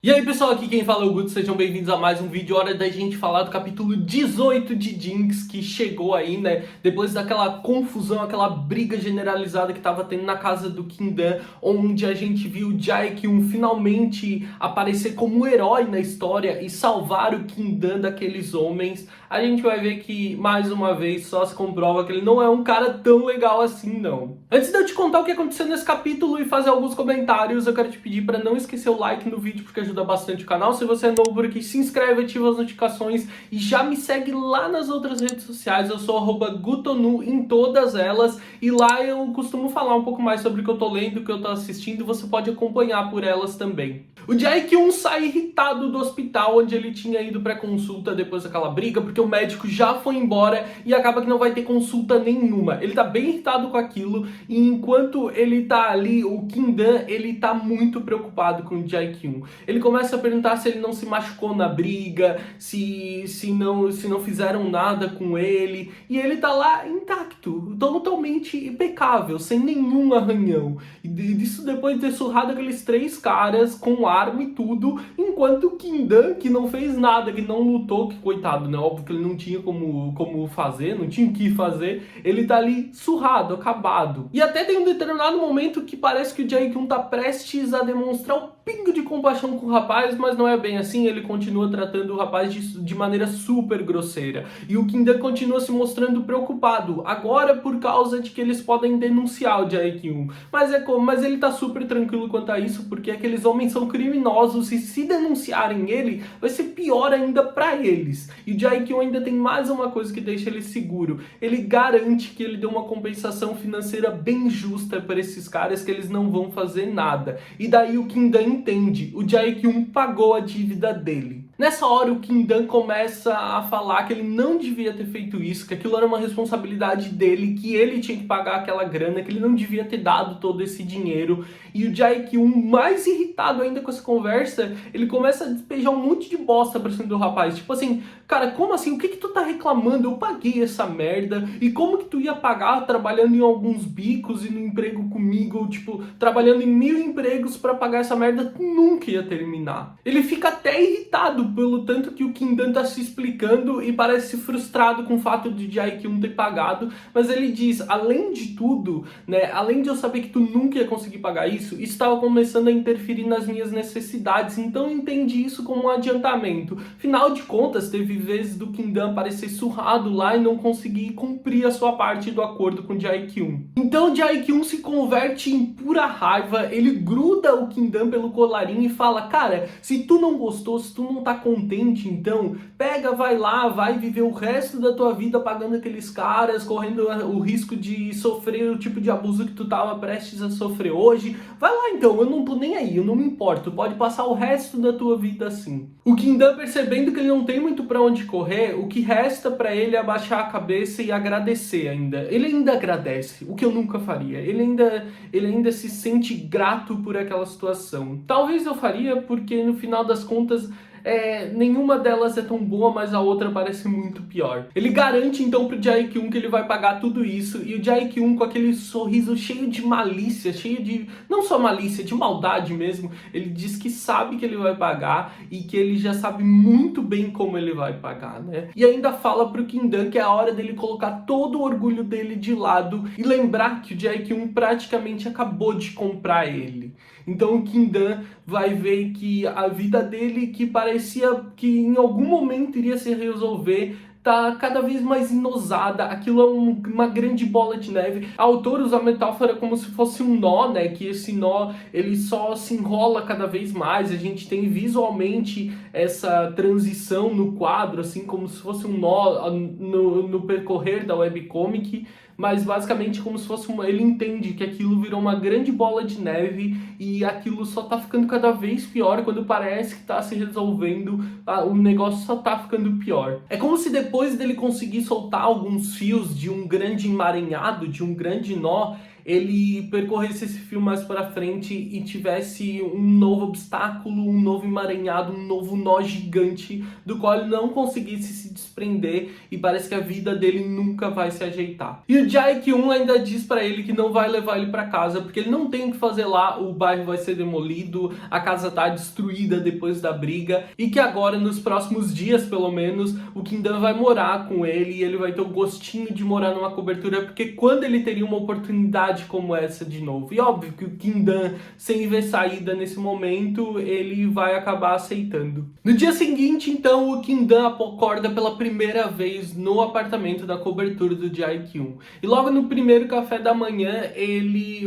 E aí pessoal, aqui quem fala é o Guto, sejam bem-vindos a mais um vídeo. Hora da gente falar do capítulo 18 de Jinx, que chegou aí, né, depois daquela confusão, aquela briga generalizada que tava tendo na casa do Quindan, onde a gente viu o Jae-kyun finalmente aparecer como um herói na história e salvar o Quindan daqueles homens. A gente vai ver que, mais uma vez, só se comprova que ele não é um cara tão legal assim, não. Antes de eu te contar o que aconteceu nesse capítulo e fazer alguns comentários, eu quero te pedir para não esquecer o like no vídeo, porque ajuda bastante o canal. Se você é novo por aqui, se inscreve, ativa as notificações e já me segue lá nas outras redes sociais. Eu sou @gutonu em todas elas e lá eu costumo falar um pouco mais sobre o que eu tô lendo, o que eu tô assistindo, e você pode acompanhar por elas também. O Jae-kyun sai irritado do hospital onde ele tinha ido para consulta depois daquela briga, porque o médico já foi embora e acaba que não vai ter consulta nenhuma. Ele tá bem irritado com aquilo e enquanto ele tá ali, o Quindan, ele tá muito preocupado com o Jae-kyun. Ele começa a perguntar se ele não se machucou na briga, se não fizeram nada com ele, e ele tá lá intacto, totalmente impecável, sem nenhum arranhão. E isso depois de ter surrado aqueles 3 caras com arma e tudo, enquanto o Quindan, que não fez nada, que não lutou, que coitado, né? Óbvio que ele não tinha como fazer, não tinha o que fazer, ele tá ali surrado, acabado. E até tem um determinado momento que parece que o Jae-kyun tá prestes a demonstrar um pingo de compaixão com o rapaz, mas não é bem assim, ele continua tratando o rapaz de maneira super grosseira. E o Quindan continua se mostrando preocupado, agora por causa de que eles podem denunciar o Jae-kyun. Mas ele tá super tranquilo quanto a isso, porque aqueles homens são criminosos e se denunciarem ele, vai ser pior ainda pra eles. E o Jae-kyun ainda tem mais uma coisa que deixa ele seguro. Ele garante que ele deu uma compensação financeira bem justa para esses caras, que eles não vão fazer nada. E daí o Quindan entende, o Jae-kyun pagou a dívida dele. Nessa hora o Quindan começa a falar que ele não devia ter feito isso, que aquilo era uma responsabilidade dele, que ele tinha que pagar aquela grana, que ele não devia ter dado todo esse dinheiro. E o Jae-kyun, mais irritado ainda com essa conversa, ele começa a despejar um monte de bosta pra cima do rapaz. Tipo assim, cara, como assim? O que tu tá reclamando? Eu paguei essa merda. E como que tu ia pagar trabalhando em alguns bicos e no emprego comigo? Tipo, trabalhando em 1000 empregos pra pagar essa merda? Tu nunca ia terminar. Ele fica até irritado pelo tanto que o Quindan tá se explicando e parece frustrado com o fato de Jae-kyun ter pagado. Mas ele diz, além de tudo, né, além de eu saber que tu nunca ia conseguir pagar isso estava começando a interferir nas minhas necessidades, então eu entendi isso como um adiantamento. Afinal de contas, teve vezes do Quindan parecer surrado lá e não conseguir cumprir a sua parte do acordo com o Jae-kyun. Então o Jae-kyun se converte em pura raiva, ele gruda o Quindan pelo colarinho e fala, cara, se tu não gostou, se tu não tá contente, então pega, vai lá, vai viver o resto da tua vida pagando aqueles caras, correndo o risco de sofrer o tipo de abuso que tu tava prestes a sofrer hoje. Vai lá então, eu não tô nem aí, eu não me importo, pode passar o resto da tua vida assim. O Quindan, percebendo que ele não tem muito pra onde correr, o que resta pra ele é abaixar a cabeça e agradecer ainda. Ele ainda agradece, o que eu nunca faria. Ele ainda se sente grato por aquela situação. Talvez eu faria porque no final das contas nenhuma delas é tão boa, mas a outra parece muito pior. Ele garante então pro Jae-kyun que ele vai pagar tudo isso, e o Jae-kyun, com aquele sorriso cheio de malícia, cheio de, não só malícia, de maldade mesmo, ele diz que sabe que ele vai pagar e que ele já sabe muito bem como ele vai pagar, né? E ainda fala pro Quindan que é a hora dele colocar todo o orgulho dele de lado e lembrar que o Jae-kyun praticamente acabou de comprar ele. Então o Quindan vai ver que a vida dele, que parecia que em algum momento iria se resolver, tá cada vez mais enosada. Aquilo é uma grande bola de neve. A autora usa a metáfora como se fosse um nó, né? Que esse nó, ele só se enrola cada vez mais. A gente tem visualmente essa transição no quadro, assim, como se fosse um nó no percorrer da webcomic. Mas basicamente como se fosse ele entende que aquilo virou uma grande bola de neve e aquilo só tá ficando cada vez pior. Quando parece que tá se resolvendo, o negócio só tá ficando pior. É como se depois dele conseguir soltar alguns fios de um grande emaranhado, de um grande nó, ele percorresse esse fio mais pra frente e tivesse um novo obstáculo, um novo emaranhado, um novo nó gigante do qual ele não conseguisse se desprender e parece que a vida dele nunca vai se ajeitar. E o Jae-kyun ainda diz pra ele que não vai levar ele pra casa porque ele não tem o que fazer lá, o bairro vai ser demolido, a casa tá destruída depois da briga e que agora, nos próximos dias pelo menos, o Kim-dan vai morar com ele e ele vai ter o gostinho de morar numa cobertura, porque quando ele teria uma oportunidade como essa de novo? E óbvio que o Kim-dan, sem ver saída nesse momento, ele vai acabar aceitando. No dia seguinte, então, o Kim-dan acorda pela primeira vez no apartamento da cobertura do Jae-kyun. E logo no primeiro café da manhã,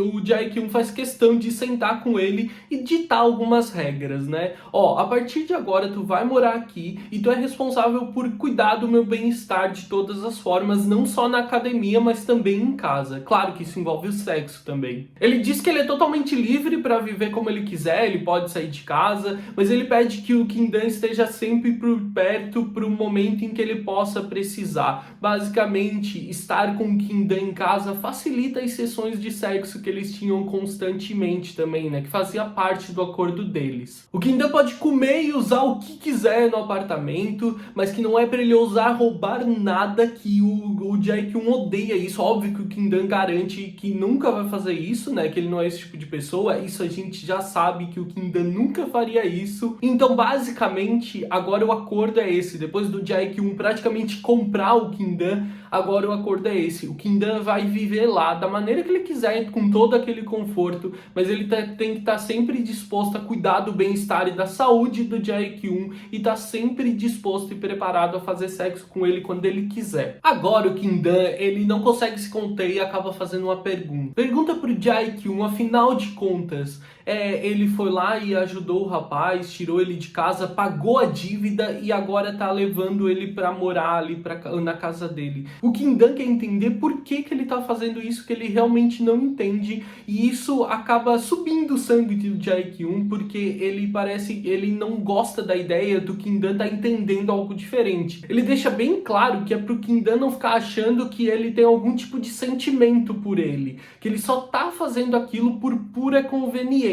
o Jae-kyun faz questão de sentar com ele e ditar algumas regras, né? Ó, a partir de agora tu vai morar aqui e tu é responsável por cuidar do meu bem-estar de todas as formas, não só na academia, mas também em casa. Claro que isso envolve o sexo também. Ele diz que ele é totalmente livre para viver como ele quiser, ele pode sair de casa, mas ele pede que o Kim-dan esteja sempre por perto para o momento em que ele possa precisar. Basicamente, estar com o Kim-dan em casa facilita as sessões de sexo que eles tinham constantemente também, né? Que fazia parte do acordo deles. O Kim-dan pode comer e usar o que quiser no apartamento, mas que não é para ele ousar roubar nada, que o Jae-kyun odeia isso. Óbvio que o Kim-dan garante que nunca vai fazer isso, né? Que ele não é esse tipo de pessoa. Isso a gente já sabe que o Kim-dan nunca faria isso. Então, basicamente, agora o acordo é esse. Depois do Jae-kyun praticamente comprar o Kim-dan, agora o acordo é esse. O Kim-dan vai viver lá da maneira que ele quiser, com todo aquele conforto, mas ele tem que estar sempre disposto a cuidar do bem-estar e da saúde do Jae-kyun e tá sempre disposto e preparado a fazer sexo com ele quando ele quiser. Agora o Kim-dan, ele não consegue se conter e acaba fazendo uma pergunta. Pergunta pro Jae-kyun, afinal de contas, ele foi lá e ajudou o rapaz, tirou ele de casa, pagou a dívida e agora tá levando ele pra morar ali na casa dele. O Kim-dan quer entender por que ele tá fazendo isso, que ele realmente não entende, e isso acaba subindo o sangue do Jae-kyun, porque ele não gosta da ideia do Kim-dan tá entendendo algo diferente. Ele deixa bem claro que é pro Kim-dan não ficar achando que ele tem algum tipo de sentimento por ele, que ele só tá fazendo aquilo por pura conveniência.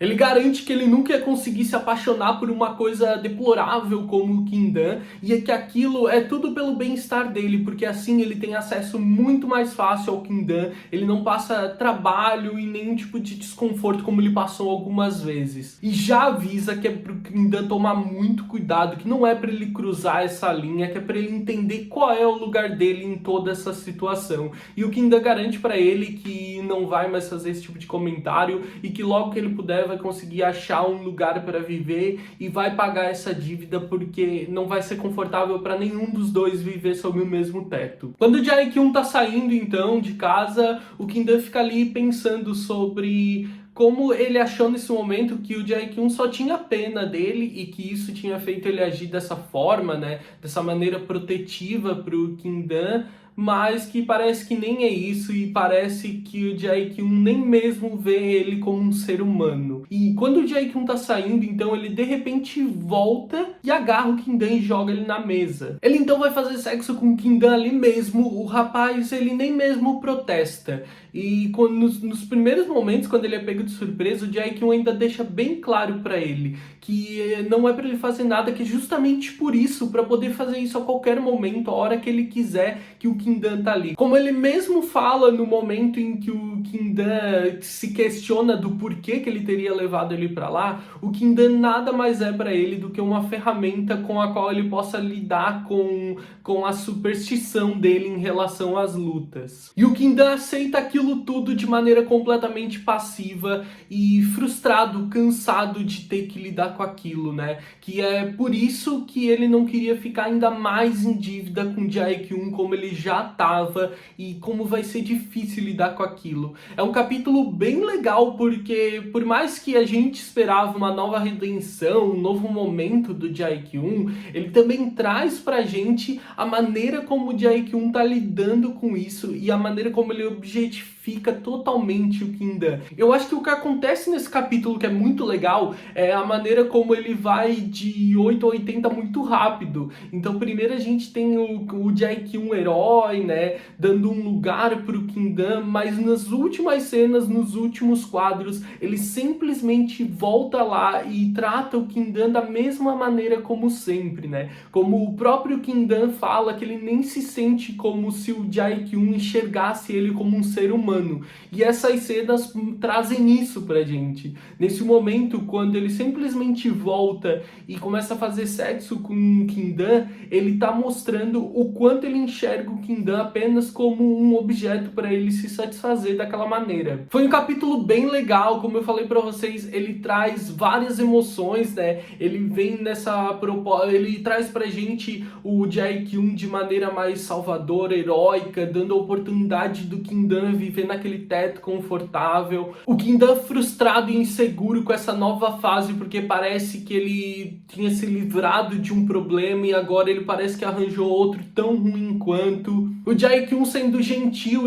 Ele garante que ele nunca ia conseguir se apaixonar por uma coisa deplorável como o Kim-dan, e que aquilo é tudo pelo bem-estar dele, porque assim ele tem acesso muito mais fácil ao Kim-dan, ele não passa trabalho e nenhum tipo de desconforto como ele passou algumas vezes. E já avisa que é pro Kim-dan tomar muito cuidado, que não é para ele cruzar essa linha, que é para ele entender qual é o lugar dele em toda essa situação. E o Kim-dan garante para ele que não vai mais fazer esse tipo de comentário e que logo que ele puder vai conseguir achar um lugar para viver e vai pagar essa dívida, porque não vai ser confortável para nenhum dos dois viver sob o mesmo teto. Quando o Jae-kyun tá saindo então de casa, o Kim-dan fica ali pensando sobre como ele achou nesse momento que o Jae-kyun só tinha pena dele e que isso tinha feito ele agir dessa forma, né? Dessa maneira protetiva pro Kim-dan, mas que parece que nem é isso e parece que o Jae-kyun nem mesmo vê ele como um ser humano. E quando o Jae-kyun tá saindo, então ele de repente volta e agarra o Kim-dan e joga ele na mesa. Ele então vai fazer sexo com o Kim-dan ali mesmo, o rapaz ele nem mesmo protesta. E nos primeiros momentos, quando ele é pego de surpresa, o Jae-kyun ainda deixa bem claro pra ele que não é pra ele fazer nada, que é justamente por isso, pra poder fazer isso a qualquer momento, a hora que ele quiser, que o Kim-dan tá ali. Como ele mesmo fala no momento em que o Kim-dan se questiona do porquê que ele teria levado ele pra lá, o Kim-dan nada mais é pra ele do que uma ferramenta com a qual ele possa lidar com a superstição dele em relação às lutas. E o Kim-dan aceita aquilo tudo de maneira completamente passiva e frustrado, cansado de ter que lidar com aquilo, né? Que é por isso que ele não queria ficar ainda mais em dívida com Jae-kyun como ele já tava e como vai ser difícil lidar com aquilo. É um capítulo bem legal porque por mais que a gente esperava uma nova redenção, um novo momento do Jae-kyun, ele também traz pra gente a maneira como o Jae-kyun tá lidando com isso e a maneira como ele objetifica identifica totalmente o Kindan. Eu acho que o que acontece nesse capítulo que é muito legal é a maneira como ele vai de 8 a 80 muito rápido. Então primeiro a gente tem o Jae-kyun herói, né, dando um lugar pro Kindan, mas nas últimas cenas, nos últimos quadros, ele simplesmente volta lá e trata o Kindan da mesma maneira como sempre, né? Como o próprio Kindan fala que ele nem se sente como se o Jae-kyun enxergasse ele como um ser humano. E essas cenas trazem isso pra gente. Nesse momento, quando ele simplesmente volta e começa a fazer sexo com o Kindan, ele tá mostrando o quanto ele enxerga o Kindan apenas como um objeto para ele se satisfazer daquela maneira. Foi um capítulo bem legal, como eu falei pra vocês, ele traz várias emoções, né? Ele vem nessa proposta, ele traz pra gente o Jae-kyun de maneira mais salvadora, heróica, dando a oportunidade do Kindan viver naquele teto confortável. O Kindan frustrado e inseguro com essa nova fase, porque parece que ele tinha se livrado de um problema e agora ele parece que arranjou outro tão ruim quanto. O Jae-kyun sendo gentil,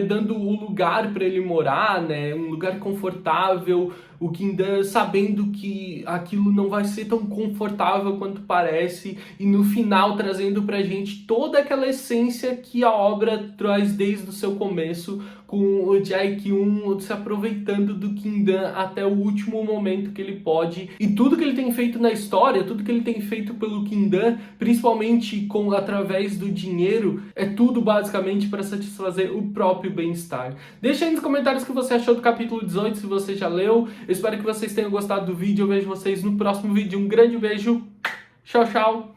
dando o lugar para ele morar, né? Um lugar confortável. O Kindan sabendo que aquilo não vai ser tão confortável quanto parece, e no final trazendo pra gente toda aquela essência que a obra traz desde o seu começo, com o Jae-kyun se aproveitando do Kindan até o último momento que ele pode. E tudo que ele tem feito na história, tudo que ele tem feito pelo Kindan, principalmente através do dinheiro, é tudo basicamente para satisfazer o próprio bem-estar. Deixa aí nos comentários o que você achou do capítulo 18, se você já leu. Eu espero que vocês tenham gostado do vídeo. Eu vejo vocês no próximo vídeo. Um grande beijo. Tchau, tchau.